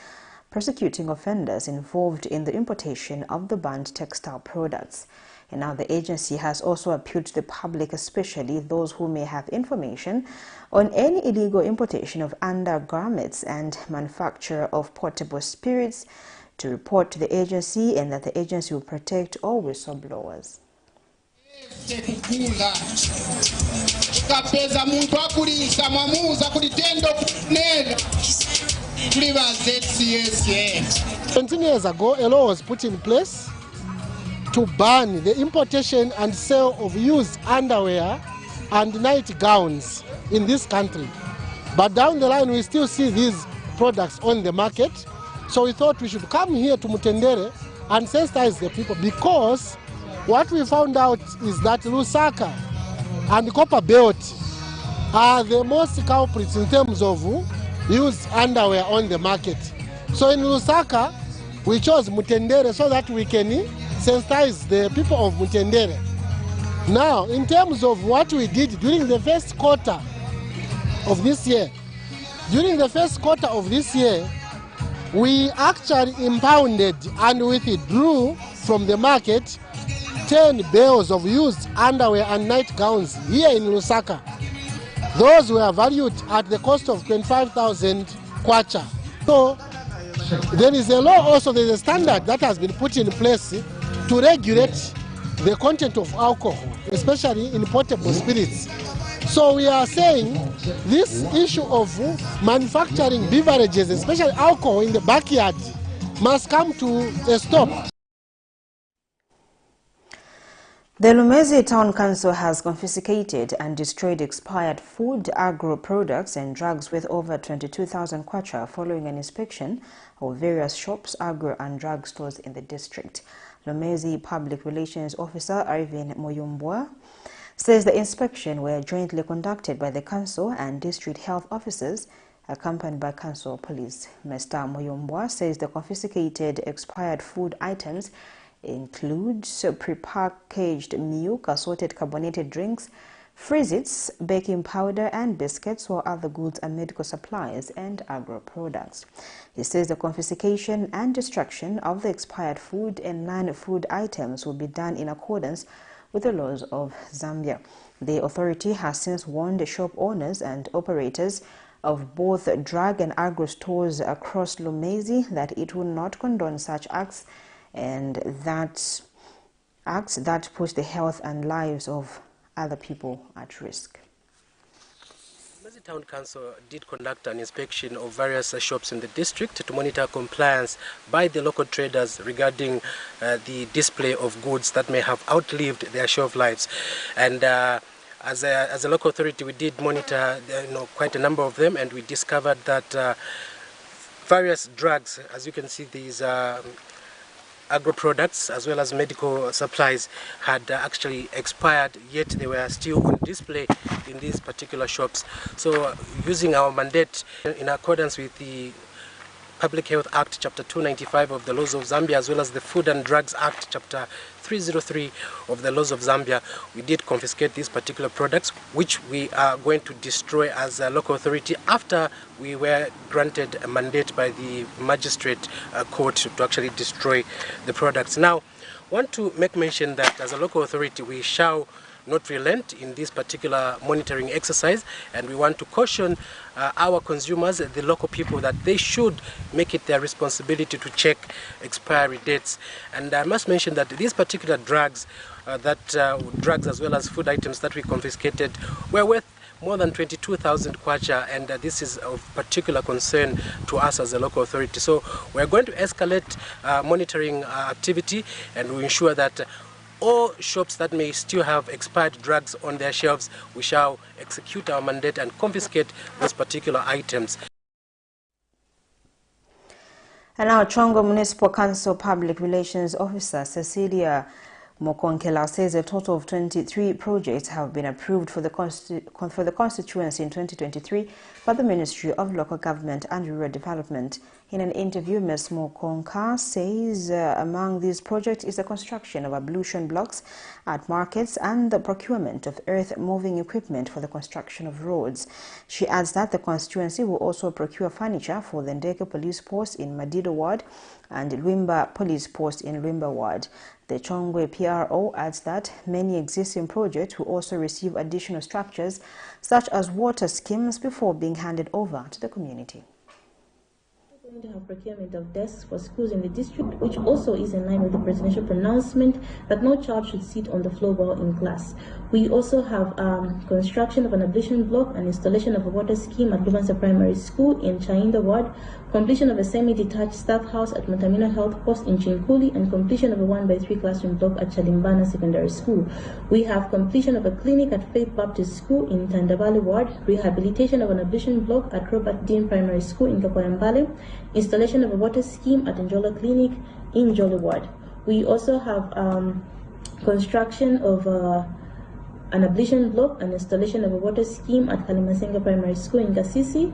involved in the importation of the banned textile products. And now the agency has also appealed to the public, especially those who may have information on any illegal importation of undergarments and manufacture of portable spirits, to report to the agency, and that the agency will protect all whistleblowers. 20 years ago, a law was put in place to ban the importation and sale of used underwear and nightgowns in this country. But down the line, we still see these products on the market. So we thought we should come here to Mtendere and sensitize the people, because what we found out is that Lusaka and Copper Belt are the most culprits in terms of used underwear on the market. So in Lusaka, we chose Mtendere so that we can sensitize the people of Mtendere. Now, in terms of what we did during the first quarter of this year, we actually impounded and withdrew from the market 10 bales of used underwear and nightgowns here in Lusaka. Those were valued at the cost of 25,000 kwacha. So there is a law also, there is a standard that has been put in place to regulate the content of alcohol, especially in potable spirits. So we are saying this issue of manufacturing beverages, especially alcohol in the backyard, must come to a stop. The Lumezi Town Council has confiscated and destroyed expired food, agro products and drugs worth over 22,000 kwacha following an inspection of various shops, agro and drug stores in the district. Lumezi Public Relations Officer Irvin Moyombwa says the inspection were jointly conducted by the council and district health officers accompanied by council police. Mr. Moyombwa says the confiscated expired food items includes prepackaged milk, assorted carbonated drinks, freezits, baking powder and biscuits, or other goods and medical supplies and agro products. He says the confiscation and destruction of the expired food and non-food items will be done in accordance with the laws of Zambia. The authority has since warned the shop owners and operators of both drug and agro stores across Lumezi that it will not condone such acts and that acts that push the health and lives of other people at risk. The Town Council did conduct an inspection of various shops in the district to monitor compliance by the local traders regarding the display of goods that may have outlived their shelf lives. And as a local authority, we did monitor quite a number of them, and we discovered that various drugs, as you can see, these agro products as well as medical supplies had actually expired, yet they were still on display in these particular shops. So using our mandate in accordance with the Public Health Act Chapter 295 of the Laws of Zambia, as well as the Food and Drugs Act Chapter 303 of the Laws of Zambia, we did confiscate these particular products, which we are going to destroy as a local authority after we were granted a mandate by the magistrate court to actually destroy the products. Now, I want to make mention that as a local authority, we shall not relent in this particular monitoring exercise, and we want to caution our consumers, the local people, that they should make it their responsibility to check expiry dates. And I must mention that these particular drugs, drugs as well as food items that we confiscated, were worth more than 22,000 kwacha, and this is of particular concern to us as a local authority. So we're going to escalate monitoring activity, and we ensure that all shops that may still have expired drugs on their shelves, we shall execute our mandate and confiscate those particular items. And now Chongo Municipal Council Public Relations Officer Cecilia Mokonkela says a total of 23 projects have been approved for the constituency in 2023 by the Ministry of Local Government and Rural Development. In an interview, Ms. Mokonka says among these projects is the construction of ablution blocks at markets and the procurement of earth-moving equipment for the construction of roads. She adds that the constituency will also procure furniture for the Ndeke Police Post in Madido Ward and Lwimba Police Post in Lwimba Ward. The Chongwe PRO adds that many existing projects will also receive additional structures such as water schemes before being handed over to the community. We're going to have procurement of desks for schools in the district, which also is in line with the presidential pronouncement that no child should sit on the floor while in class. We also have construction of an ablution block and installation of a water scheme at Lubansa Primary School in Chainda Ward, completion of a semi-detached staff house at Montamino Health Post in Chinkuli, and completion of a 1x3 classroom block at Chalimbana Secondary School. We have completion of a clinic at Faith Baptist School in Tandavali Ward, rehabilitation of an ablution block at Robert Dean Primary School in Kapoyambale, installation of a water scheme at Njola Clinic in Jolly Ward. We also have construction of an ablution block and installation of a water scheme at Kalimasenga Primary School in Gasisi,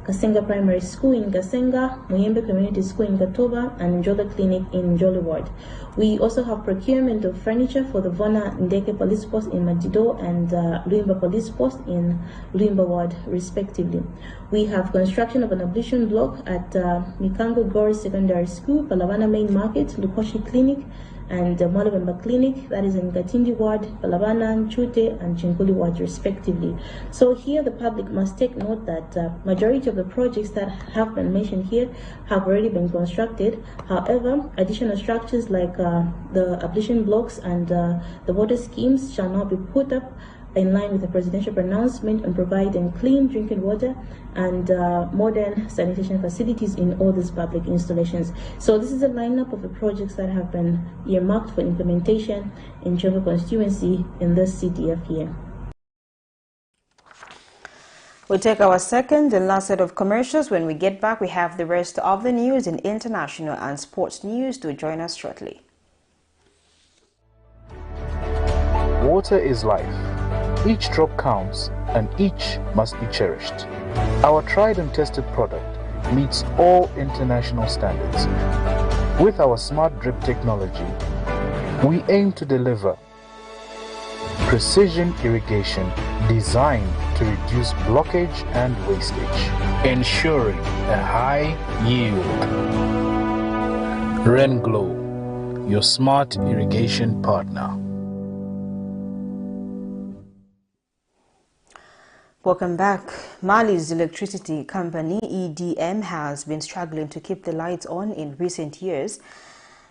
Kasenga Primary School in Kasenga, Muyembe Community School in Katoba, and Njolo Clinic in Njolo Ward. We also have procurement of furniture for the Vona Ndeke Police Post in Madido and Luimba Police Post in Luimba Ward, respectively. We have construction of an ablution block at Mikango Gori Secondary School, Palavana Main Market, Lukoshi Clinic, and Mwalabemba Clinic, that is in Gatindi Ward, Palavana, Chute, and Chinkuli Ward, respectively. So here the public must take note that majority of the projects that have been mentioned here have already been constructed. However, additional structures like the ablution blocks and the water schemes shall now be put up in line with the presidential pronouncement on providing clean drinking water and modern sanitation facilities in all these public installations. So this is a lineup of the projects that have been earmarked for implementation in Chogo constituency in this CDF year. We'll take our second and last set of commercials. When we get back, we have the rest of the news in international and sports news. To join us shortly. Water is life. Each drop counts and each must be cherished. Our tried and tested product meets all international standards. With our smart drip technology, we aim to deliver precision irrigation designed to reduce blockage and wastage, ensuring a high yield. RenGlow, your smart irrigation partner. Welcome back. Mali's electricity company, EDM, has been struggling to keep the lights on in recent years.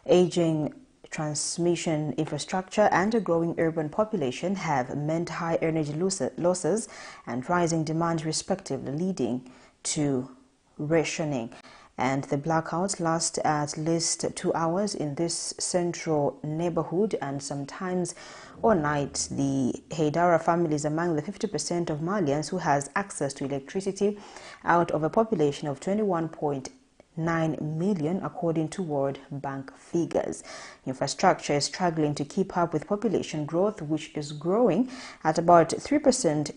Aging transmission infrastructure and a growing urban population have meant high energy losses and rising demand respectively, leading to rationing. And the blackouts last at least 2 hours in this central neighborhood, and sometimes all night. The Haidara family is among the 50% of Malians who has access to electricity out of a population of 21.9 million, according to World Bank figures. Infrastructure is struggling to keep up with population growth, which is growing at about 3%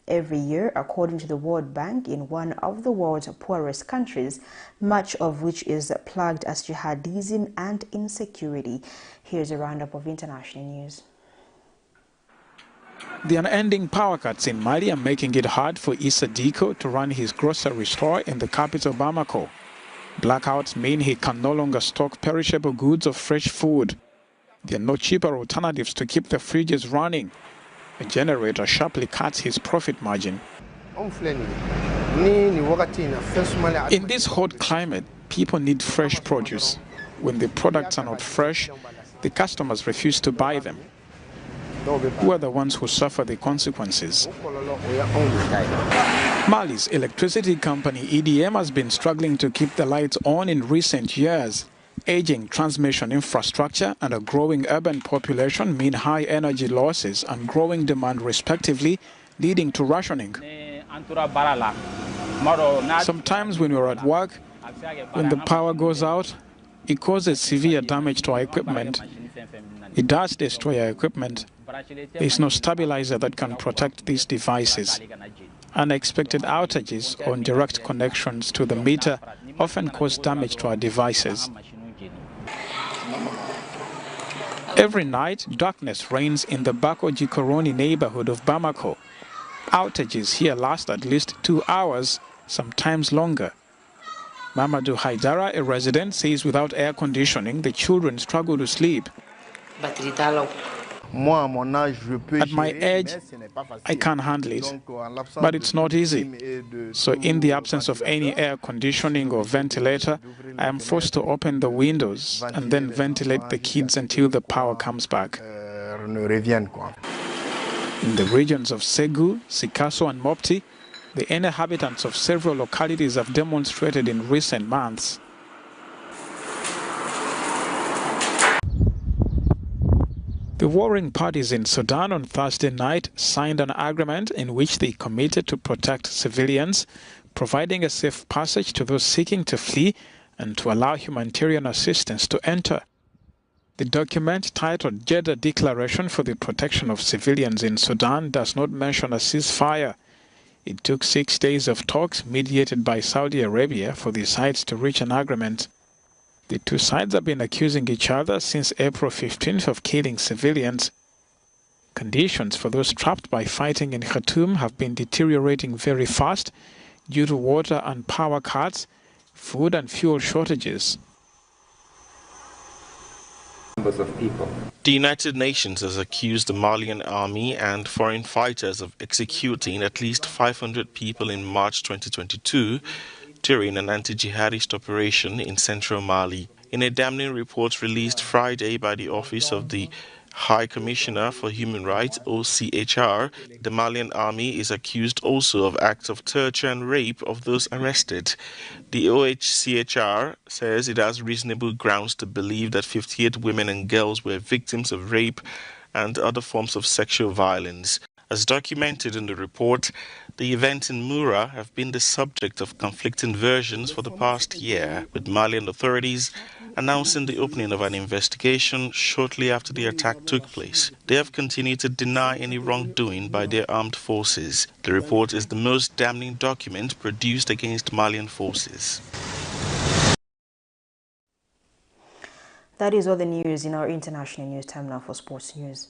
every year, according to the World Bank, in one of the world's poorest countries, much of which is plagued as jihadism and insecurity. Here's a roundup of international news. The unending power cuts in Mali are making it hard for Issa Diko to run his grocery store in the capital Bamako. Blackouts mean he can no longer stock perishable goods or fresh food. There are no cheaper alternatives to keep the fridges running. A generator sharply cuts his profit margin. In this hot climate, people need fresh produce. When the products are not fresh, the customers refuse to buy them. Who are the ones who suffer the consequences? Mali's electricity company EDM has been struggling to keep the lights on in recent years. Aging transmission infrastructure and a growing urban population mean high energy losses and growing demand respectively, leading to rationing. Sometimes when we're at work, when the power goes out, it causes severe damage to our equipment. It does destroy our equipment. There is no stabilizer that can protect these devices. Unexpected outages or indirect connections to the meter often cause damage to our devices. Every night, darkness reigns in the Bako Jikoroni neighborhood of Bamako. Outages here last at least 2 hours, sometimes longer. Mamadou Haidara, a resident, says without air conditioning, the children struggle to sleep. At my age, I can't handle it, but it's not easy. So in the absence of any air conditioning or ventilator, I am forced to open the windows and then ventilate the kids until the power comes back. In the regions of Segu, Sikasso and Mopti, the inhabitants of several localities have demonstrated in recent months. The warring parties in Sudan on Thursday night signed an agreement in which they committed to protect civilians, providing a safe passage to those seeking to flee and to allow humanitarian assistance to enter. The document, titled Jeddah Declaration for the Protection of Civilians in Sudan, does not mention a ceasefire. It took 6 days of talks mediated by Saudi Arabia for the sides to reach an agreement. The two sides have been accusing each other since April 15th of killing civilians. Conditions for those trapped by fighting in Khartoum have been deteriorating very fast due to water and power cuts, food and fuel shortages. Of people. The United Nations has accused the Malian army and foreign fighters of executing at least 500 people in March 2022 during an anti-jihadist operation in central Mali. In a damning report released Friday by the Office of the High Commissioner for Human Rights, OCHR, the Malian army is accused also of acts of torture and rape of those arrested. The OHCHR says it has reasonable grounds to believe that 58 women and girls were victims of rape and other forms of sexual violence. As documented in the report, the events in Mura have been the subject of conflicting versions for the past year, with Malian authorities announcing the opening of an investigation shortly after the attack took place. They have continued to deny any wrongdoing by their armed forces. The report is the most damning document produced against Malian forces. That is all the news in our international news. Time now for sports news.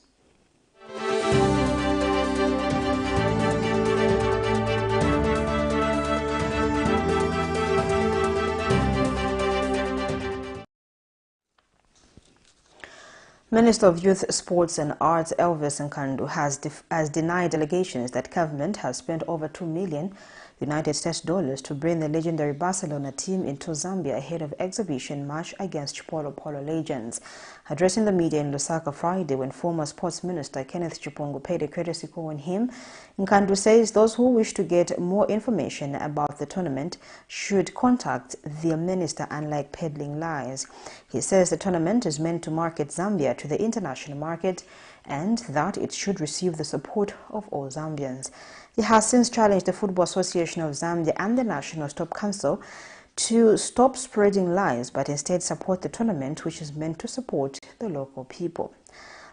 Minister of Youth, Sports and Arts Elvis Nkandu has denied allegations that government has spent over $2 million United States dollars to bring the legendary Barcelona team into Zambia ahead of exhibition match against Polo legends. Addressing the media in Lusaka Friday when former Sports Minister Kenneth Chipongo paid a courtesy call on him, Nkandu says those who wish to get more information about the tournament should contact their minister, unlike peddling lies. He says the tournament is meant to market Zambia to the international market and that it should receive the support of all Zambians. He has since challenged the Football Association of Zambia and the National Stop Council to stop spreading lies, but instead support the tournament, which is meant to support the local people.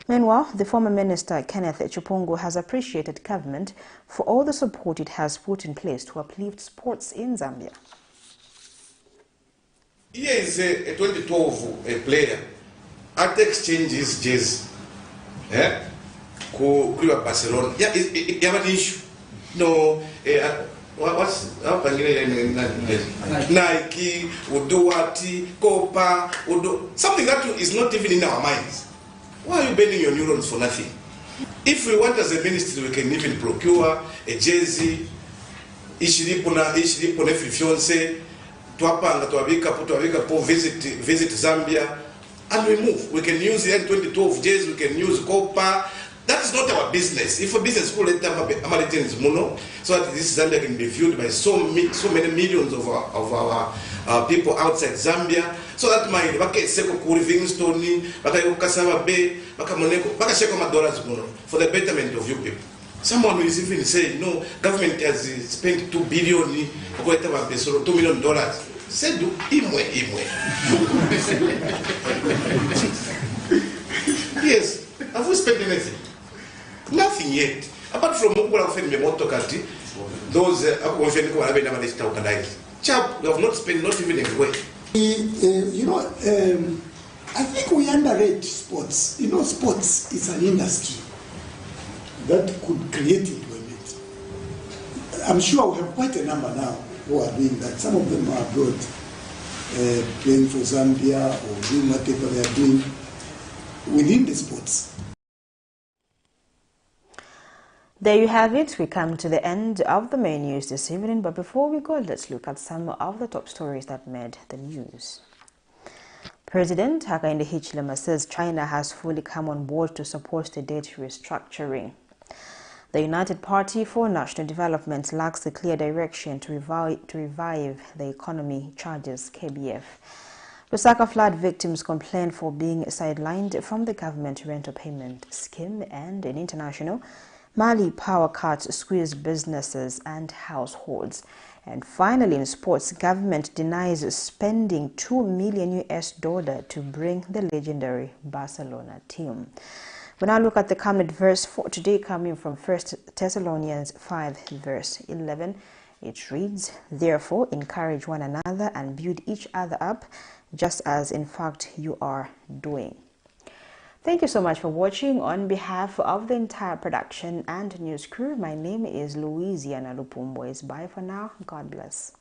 Meanwhile, the former minister Kenneth Chipongo has appreciated government for all the support it has put in place to uplift sports in Zambia. Here is a 2012 player at exchange his jersey. Barcelona. Yeah, you have an issue. No, what's Nike, Uduati, Copa, something that is not even in our minds. Why are you bending your neurons for nothing? If we want as a ministry, we can even procure a jersey, ishiripona fiancé, tuapanga tuabika po visit Zambia, and we move. We can use the N2012 jersey, we can use Copa. That is not our business. If a business school let them so that this Zambia can be viewed by so many millions of our people outside Zambia, so that my Livingstone, Kasava Bay, dollars for the betterment of you people. Someone will even say, no, government has spent $2 billion, $2 million. Say, do imwe. Yes, have we spent anything? Nothing yet. Apart from those chap, we have not spent not even a way. I think we underrate sports. Sports is an industry that could create employment. I'm sure we have quite a number now who are doing that. Some of them are abroad, playing for Zambia or doing whatever they are doing within the sports. There you have it. We come to the end of the main news this evening, but before we go, let's look at some of the top stories that made the news. President Hakainde Hichilema says China has fully come on board to support the debt restructuring. The United Party for National Development lacks a clear direction to revive the economy, charges KBF. Lusaka flood victims complain for being sidelined from the government rental payment scheme, and in international, Mali power cuts squeeze businesses and households. And finally, in sports, government denies spending $2 million to bring the legendary Barcelona team. We now look at the Camnet verse for today, coming from 1 Thessalonians 5 verse 11. It reads, "Therefore encourage one another and build each other up, just as in fact you are doing." Thank you so much for watching. On behalf of the entire production and news crew, my name is Louisiana Lupumbwe. Bye for now. God bless.